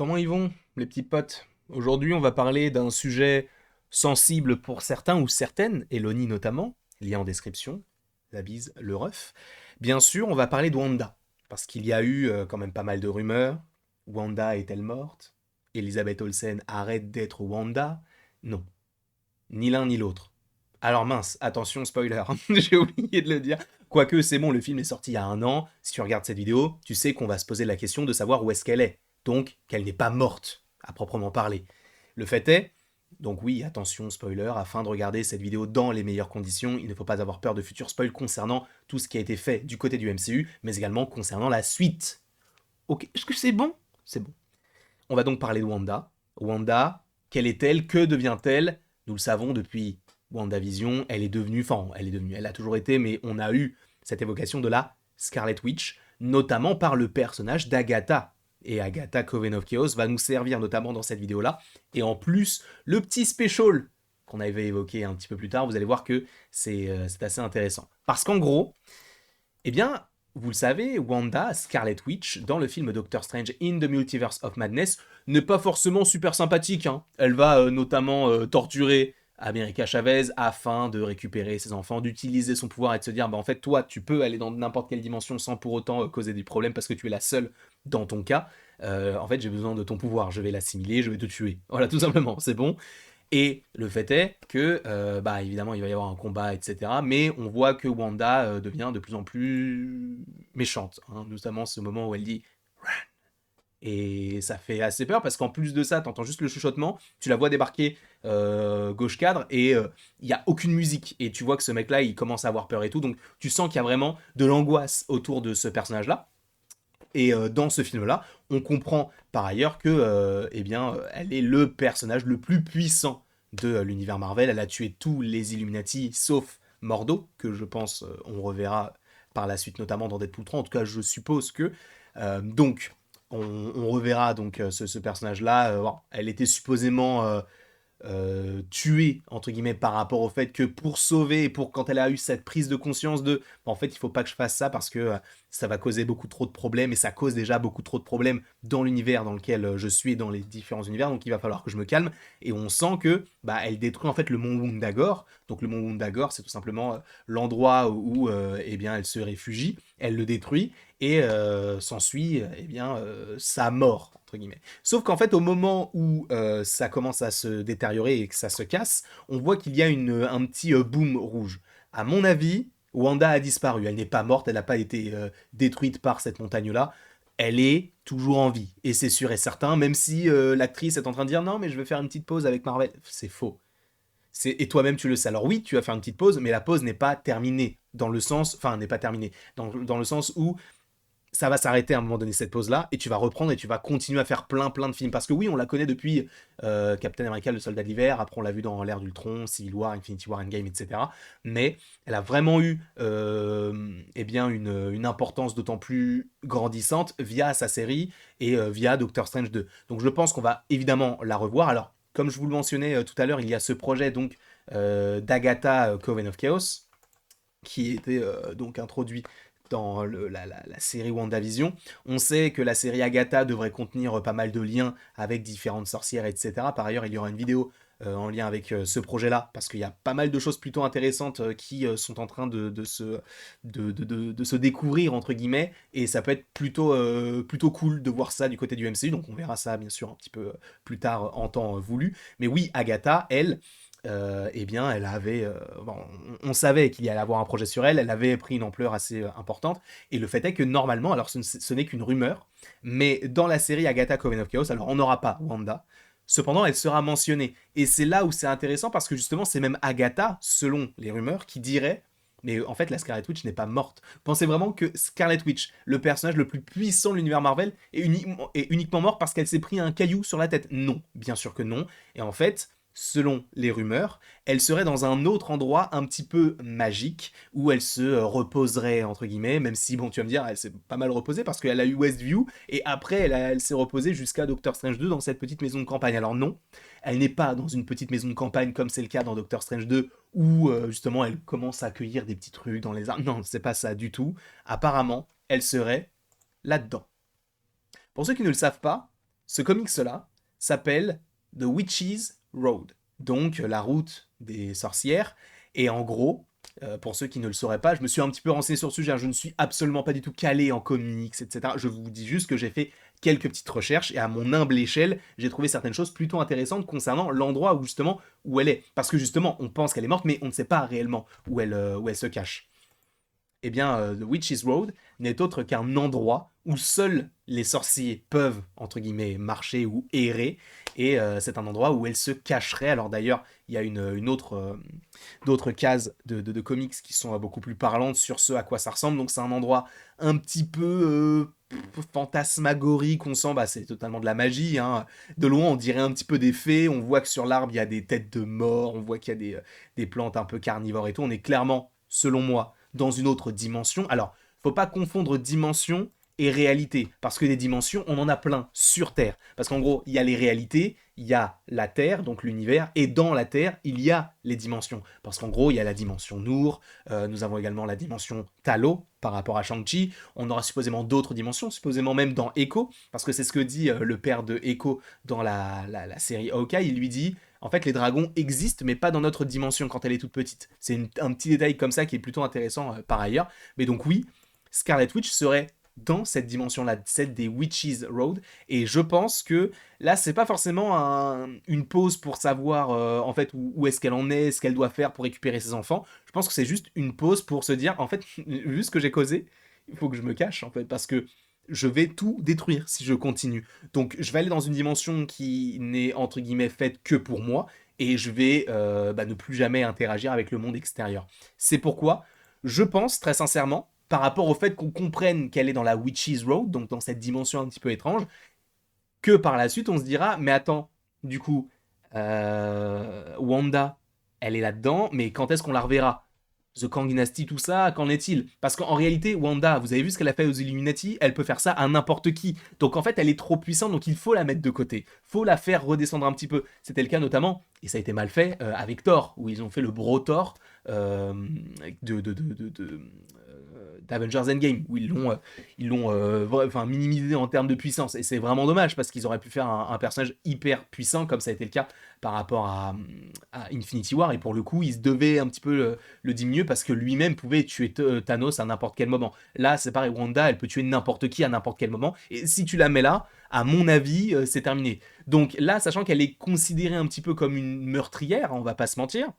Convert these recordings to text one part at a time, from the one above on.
Comment ils vont, les petits potes? Aujourd'hui, on va parler d'un sujet sensible pour certains ou certaines, Eloni notamment, lien en description, la bise, le ref. Bien sûr, on va parler de Wanda, parce qu'il y a eu quand même pas mal de rumeurs. Wanda est-elle morte? Elisabeth Olsen arrête d'être Wanda? Non, ni l'un ni l'autre. Alors mince, attention spoiler, j'ai oublié de le dire. Quoique c'est bon, le film est sorti il y a un an, si tu regardes cette vidéo, tu sais qu'on va se poser la question de savoir où est-ce qu'elle est. Donc qu'elle n'est pas morte, à proprement parler. Le fait est, donc oui, attention spoiler, afin de regarder cette vidéo dans les meilleures conditions, il ne faut pas avoir peur de futurs spoils concernant tout ce qui a été fait du côté du MCU, mais également concernant la suite. Ok, est-ce que c'est bon? C'est bon. On va donc parler de Wanda. Wanda, quelle est-elle? Que devient-elle? Nous le savons depuis WandaVision, elle est devenue, enfin, elle a toujours été, mais on a eu cette évocation de la Scarlet Witch, notamment par le personnage d'Agatha. Et Agatha Coven of Chaos va nous servir notamment dans cette vidéo-là. Et en plus, le petit special qu'on avait évoqué un petit peu plus tard, vous allez voir que c'est assez intéressant. Parce qu'en gros, eh bien, vous le savez, Wanda, Scarlet Witch, dans le film Doctor Strange in the Multiverse of Madness, n'est pas forcément super sympathique, hein. Elle va notamment torturer America Chavez afin de récupérer ses enfants, d'utiliser son pouvoir et de se dire, bah en fait, toi, tu peux aller dans n'importe quelle dimension sans pour autant causer des problèmes parce que tu es la seule dans ton cas. En fait, j'ai besoin de ton pouvoir, je vais l'assimiler, je vais te tuer. Voilà, tout simplement, c'est bon. Et le fait est que, bah évidemment, il va y avoir un combat, etc. Mais on voit que Wanda devient de plus en plus méchante, hein, notamment ce moment où elle dit Run. Et ça fait assez peur parce qu'en plus de ça, t'entends juste le chuchotement, tu la vois débarquer gauche cadre et il n'y a aucune musique. Et tu vois que ce mec-là, il commence à avoir peur et tout. Donc tu sens qu'il y a vraiment de l'angoisse autour de ce personnage-là. Et dans ce film-là, on comprend par ailleurs que, eh bien, elle est le personnage le plus puissant de l'univers Marvel. Elle a tué tous les Illuminati, sauf Mordo, que je pense on reverra par la suite, notamment dans Deadpool 3. En tout cas, je suppose que. Donc, on reverra donc ce personnage-là. Bon, elle était supposément tuée entre guillemets par rapport au fait que pour sauver, pour quand elle a eu cette prise de conscience de en fait il faut pas que je fasse ça parce que ça va causer beaucoup trop de problèmes et ça cause déjà beaucoup trop de problèmes dans l'univers dans lequel je suis dans les différents univers, donc il va falloir que je me calme. Et on sent que bah elle détruit en fait le mont Wundagore. Donc le mont Wundagore, c'est tout simplement l'endroit où eh bien elle se réfugie, elle le détruit et s'ensuit eh bien sa mort entre guillemets. Sauf qu'en fait, au moment où ça commence à se détériorer et que ça se casse, on voit qu'il y a un petit boom rouge. À mon avis, Wanda a disparu. Elle n'est pas morte, elle n'a pas été détruite par cette montagne-là. Elle est toujours en vie. Et c'est sûr et certain, même si l'actrice est en train de dire non, mais je vais faire une petite pause avec Marvel. C'est faux. Et toi-même, tu le sais. Alors oui, tu vas faire une petite pause, mais la pause n'est pas terminée. Dans le sens, enfin, n'est pas terminée. Dans le sens où ça va s'arrêter à un moment donné cette pause là et tu vas reprendre et tu vas continuer à faire plein de films parce que oui on la connaît depuis Captain America le soldat de l'hiver, après on l'a vu dans l'ère d'Ultron, Civil War, Infinity War, Endgame, etc. Mais elle a vraiment eu eh bien une importance d'autant plus grandissante via sa série et via Doctor Strange 2. Donc je pense qu'on va évidemment la revoir. Alors comme je vous le mentionnais tout à l'heure, il y a ce projet donc d'Agatha Coven of Chaos qui était donc introduit dans la série WandaVision. On sait que la série Agatha devrait contenir pas mal de liens avec différentes sorcières, etc. Par ailleurs, il y aura une vidéo en lien avec ce projet-là, parce qu'il y a pas mal de choses plutôt intéressantes qui sont en train de se découvrir, entre guillemets, et ça peut être plutôt cool de voir ça du côté du MCU, donc on verra ça bien sûr un petit peu plus tard en temps voulu. Mais oui, Agatha, elle, eh bien, elle avait, bon, on savait qu'il y allait avoir un projet sur elle, elle avait pris une ampleur assez importante, et le fait est que normalement, alors ce n'est qu'une rumeur, mais dans la série Agatha Coven of Chaos, alors on n'aura pas Wanda, cependant elle sera mentionnée, et c'est là où c'est intéressant parce que justement c'est même Agatha, selon les rumeurs, qui dirait mais en fait, la Scarlet Witch n'est pas morte. Pensez vraiment que Scarlet Witch, le personnage le plus puissant de l'univers Marvel, est uniquement mort parce qu'elle s'est pris un caillou sur la tête. Non, bien sûr que non. Et en fait, selon les rumeurs, elle serait dans un autre endroit un petit peu magique où elle se reposerait entre guillemets, même si bon tu vas me dire elle s'est pas mal reposée parce qu'elle a eu Westview et après elle s'est reposée jusqu'à Doctor Strange 2 dans cette petite maison de campagne. Alors non, elle n'est pas dans une petite maison de campagne comme c'est le cas dans Doctor Strange 2 où justement elle commence à accueillir des petits trucs dans les arbres. Non, c'est pas ça du tout. Apparemment, elle serait là-dedans. Pour ceux qui ne le savent pas, Ce comics-là s'appelle The Witch's Road, donc la route des sorcières. Et en gros, pour ceux qui ne le sauraient pas, je me suis un petit peu renseigné sur le sujet, hein. Je ne suis absolument pas du tout calé en comics, etc. Je vous dis juste que j'ai fait quelques petites recherches et à mon humble échelle, j'ai trouvé certaines choses plutôt intéressantes concernant l'endroit où justement où elle est. Parce que justement, on pense qu'elle est morte, mais on ne sait pas réellement où elle se cache. Eh bien, The Witch's Road n'est autre qu'un endroit où seuls les sorciers peuvent, entre guillemets, marcher ou errer, et c'est un endroit où elle se cacherait. Alors d'ailleurs, il y a d'autres cases de comics qui sont beaucoup plus parlantes sur ce à quoi ça ressemble, donc c'est un endroit un petit peu fantasmagorique, on sent, bah, c'est totalement de la magie, hein. De loin on dirait un petit peu des fées, on voit que sur l'arbre il y a des têtes de mort, on voit qu'il y a des plantes un peu carnivores et tout, on est clairement, selon moi, dans une autre dimension. Alors, faut pas confondre dimension et réalité, parce que des dimensions, on en a plein sur Terre. Parce qu'en gros, il y a les réalités, il y a la Terre, donc l'univers, et dans la Terre, il y a les dimensions. Parce qu'en gros, il y a la dimension Noor, nous avons également la dimension Talo, par rapport à Shang-Chi, on aura supposément d'autres dimensions, supposément même dans Echo, parce que c'est ce que dit le père de Echo dans la série Hawkeye, il lui dit en fait, les dragons existent, mais pas dans notre dimension quand elle est toute petite. C'est un petit détail comme ça qui est plutôt intéressant par ailleurs. Mais donc oui, Scarlet Witch serait dans cette dimension-là, celle des Witches Road. Et je pense que là, c'est pas forcément une pause pour savoir en fait où est-ce qu'elle en est, ce qu'elle doit faire pour récupérer ses enfants. Je pense que c'est juste une pause pour se dire, en fait, vu ce que j'ai causé, il faut que je me cache en fait, parce que je vais tout détruire si je continue. Donc je vais aller dans une dimension qui n'est entre guillemets faite que pour moi, et je vais ne plus jamais interagir avec le monde extérieur. C'est pourquoi je pense très sincèrement, par rapport au fait qu'on comprenne qu'elle est dans la Witch's Road, donc dans cette dimension un petit peu étrange, que par la suite on se dira, mais attends, du coup, Wanda, elle est là-dedans, mais quand est-ce qu'on la reverra? The Kang Dynasty, tout ça, qu'en est-il? Parce qu'en réalité, Wanda, vous avez vu ce qu'elle a fait aux Illuminati, elle peut faire ça à n'importe qui. Donc en fait, elle est trop puissante, donc il faut la mettre de côté. Faut la faire redescendre un petit peu. C'était le cas notamment, et ça a été mal fait, avec Thor, où ils ont fait le bro Thor euh, d'Avengers Endgame, où ils l'ont minimisé en termes de puissance. Et c'est vraiment dommage, parce qu'ils auraient pu faire un personnage hyper puissant, comme ça a été le cas par rapport à Infinity War, et pour le coup, ils se devaient un petit peu le diminuer, parce que lui-même pouvait tuer Thanos à n'importe quel moment. Là, c'est pareil, Wanda, elle peut tuer n'importe qui à n'importe quel moment, et si tu la mets là, à mon avis, c'est terminé. Donc là, sachant qu'elle est considérée un petit peu comme une meurtrière, on va pas se mentir,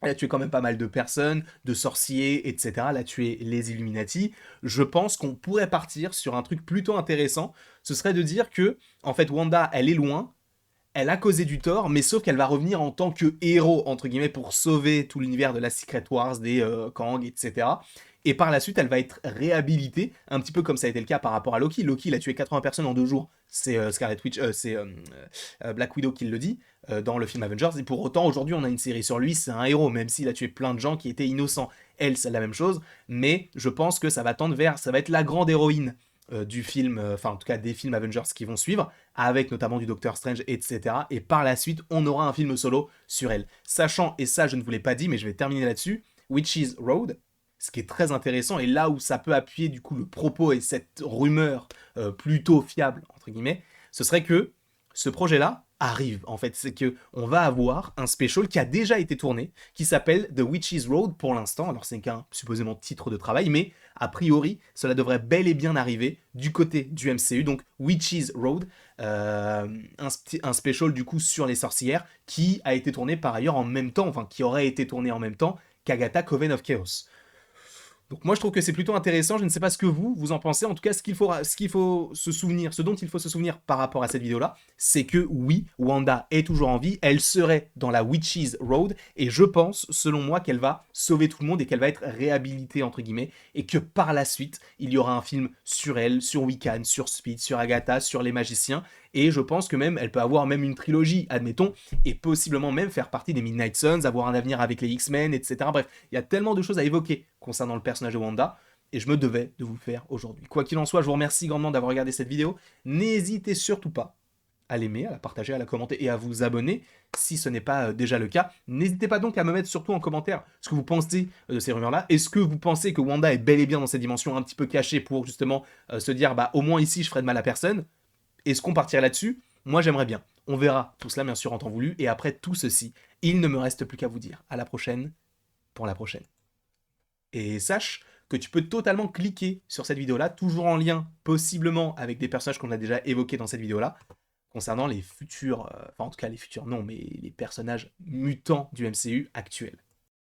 elle a tué quand même pas mal de personnes, de sorciers, etc. Elle a tué les Illuminati. Je pense qu'on pourrait partir sur un truc plutôt intéressant. Ce serait de dire que, en fait, Wanda, elle est loin, elle a causé du tort, mais sauf qu'elle va revenir en tant que héros, entre guillemets, pour sauver tout l'univers de la Secret Wars, des Kang, etc. Et par la suite, elle va être réhabilitée, un petit peu comme ça a été le cas par rapport à Loki. Loki, il a tué 80 personnes en 2 jours. C'est Scarlet Witch, Black Widow qui le dit dans le film Avengers. Et pour autant, aujourd'hui, on a une série sur lui, c'est un héros, même s'il a tué plein de gens qui étaient innocents. Elle, c'est la même chose, mais je pense que ça va tendre vers, ça va être la grande héroïne du film, enfin en tout cas des films Avengers qui vont suivre, avec notamment du Doctor Strange, etc. Et par la suite, on aura un film solo sur elle. Sachant, et ça je ne vous l'ai pas dit, mais je vais terminer là-dessus, Witch's Road, ce qui est très intéressant, et là où ça peut appuyer du coup le propos et cette rumeur plutôt fiable, entre guillemets, ce serait que ce projet-là arrive, en fait. C'est que on va avoir un special qui a déjà été tourné, qui s'appelle The Witch's Road pour l'instant. Alors c'est qu'un supposément titre de travail, mais a priori, cela devrait bel et bien arriver du côté du MCU, donc Witch's Road, un special du coup sur les sorcières, qui a été tourné par ailleurs en même temps, enfin qui aurait été tourné en même temps qu'Agatha Coven of Chaos. Donc moi je trouve que c'est plutôt intéressant, je ne sais pas ce que vous en pensez, en tout cas ce qu'il faut se souvenir, ce dont il faut se souvenir par rapport à cette vidéo-là, c'est que oui, Wanda est toujours en vie, elle serait dans la Witch's Road, et je pense, selon moi, qu'elle va sauver tout le monde et qu'elle va être réhabilitée, entre guillemets, et que par la suite, il y aura un film sur elle, sur Wiccan, sur Speed, sur Agatha, sur les magiciens, et je pense que même elle peut avoir même une trilogie, admettons, et possiblement même faire partie des Midnight Suns, avoir un avenir avec les X-Men, etc. Bref, il y a tellement de choses à évoquer concernant le personnage de Wanda, et je me devais de vous faire aujourd'hui. Quoi qu'il en soit, je vous remercie grandement d'avoir regardé cette vidéo. N'hésitez surtout pas à l'aimer, à la partager, à la commenter et à vous abonner si ce n'est pas déjà le cas. N'hésitez pas donc à me mettre surtout en commentaire ce que vous pensez de ces rumeurs-là. Est-ce que vous pensez que Wanda est bel et bien dans cette dimension un petit peu cachée pour justement se dire bah au moins ici je ferai de mal à personne? Est-ce qu'on partirait là-dessus? Moi, j'aimerais bien. On verra tout cela, bien sûr, en temps voulu. Et après tout ceci, il ne me reste plus qu'à vous dire à la prochaine pour la prochaine. Et sache que tu peux totalement cliquer sur cette vidéo-là, toujours en lien, possiblement, avec des personnages qu'on a déjà évoqués dans cette vidéo-là, concernant les futurs, enfin en tout cas les futurs non, mais les personnages mutants du MCU actuels.